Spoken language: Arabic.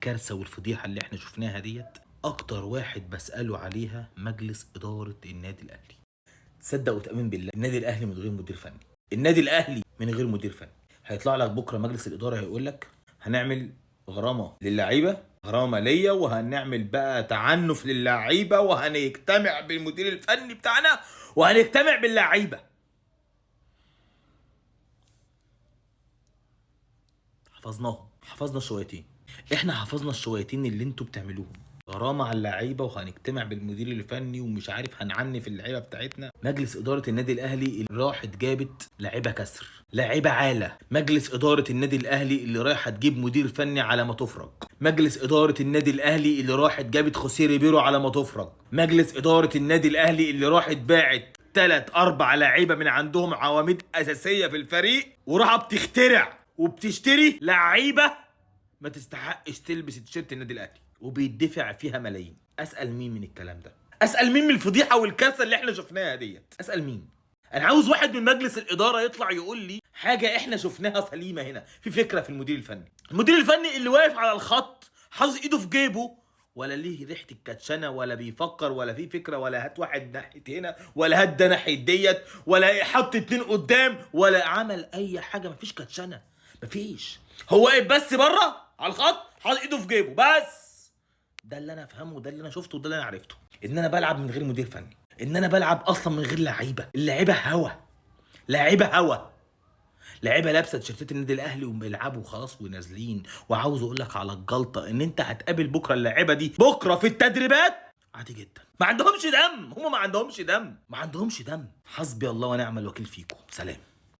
الكارثه والفضيحه اللي احنا شفناها ديت اكتر واحد بساله عليها مجلس اداره النادي الاهلي. تصدق وتامن بالله النادي الاهلي من غير مدير فني، النادي الاهلي من غير مدير فني. هيطلع لك بكره مجلس الاداره هيقول لك هنعمل غرامه للعيبه، غرامه ماليه، وهنعمل بقى تعنف للعيبه، وهنجتمع بالمدير الفني بتاعنا وهنجتمع باللعيبه. حفظنا الشويتين، احنا حفظنا الشويتين اللي انتوا بتعملوهم. غرامه على اللعيبه وهنجتمع بالمدير الفني ومش عارف هنعنف اللعيبه بتاعتنا. مجلس اداره النادي الاهلي اللي راحت جابت لعيبه كسر، لعيبه عاله. مجلس اداره النادي الاهلي اللي رايحه تجيب مدير فني على ما تفرج. مجلس اداره النادي الاهلي اللي راحت جابت خوسيه بيرو على ما تفرج. مجلس اداره النادي الاهلي اللي راحت باعت 3-4 لعيبه من عندهم عواميد اساسيه في الفريق، وراحه بتخترع وبتشتري لعيبه ما تستحقش تلبس تيشيرت النادي الاهلي وبيدفع فيها ملايين. اسال مين من الكلام ده؟ اسال مين من الفضيحه والكارثه اللي احنا شفناها ديت؟ اسال مين؟ انا عاوز واحد من مجلس الاداره يطلع يقول لي حاجه احنا شفناها سليمه هنا. في فكره في المدير الفني، المدير الفني اللي واقف على الخط حاطط ايده في جيبه، ولا ليه ريحه الكاتشنه، ولا بيفكر، ولا في فكره، ولا هات واحد ناحيه هنا، ولا هات ده ناحيه ديت، ولا حط 2 قدام، ولا عمل اي حاجه. مفيش كاتشنه، مفيش. هو واقف بس بره على الخط حاطط ايده في جيبه بس. ده اللي انا افهمه، ده اللي انا شفته، وده اللي انا عرفته. ان انا بلعب من غير مدير فني، ان انا بلعب اصلا من غير لعيبه. اللعيبه هوا، لعيبه هوا، لعيبه لابسه تيشيرتات النادي الاهلي وبيلعبوا خلاص ونازلين. وعاوز اقول لك على الجلطه ان انت هتقابل بكره اللعيبه دي بكره في التدريبات عادي جدا. ما عندهمش دم، هم ما عندهمش دم، ما عندهمش دم. حسبي الله ونعم الوكيل فيكم. سلام.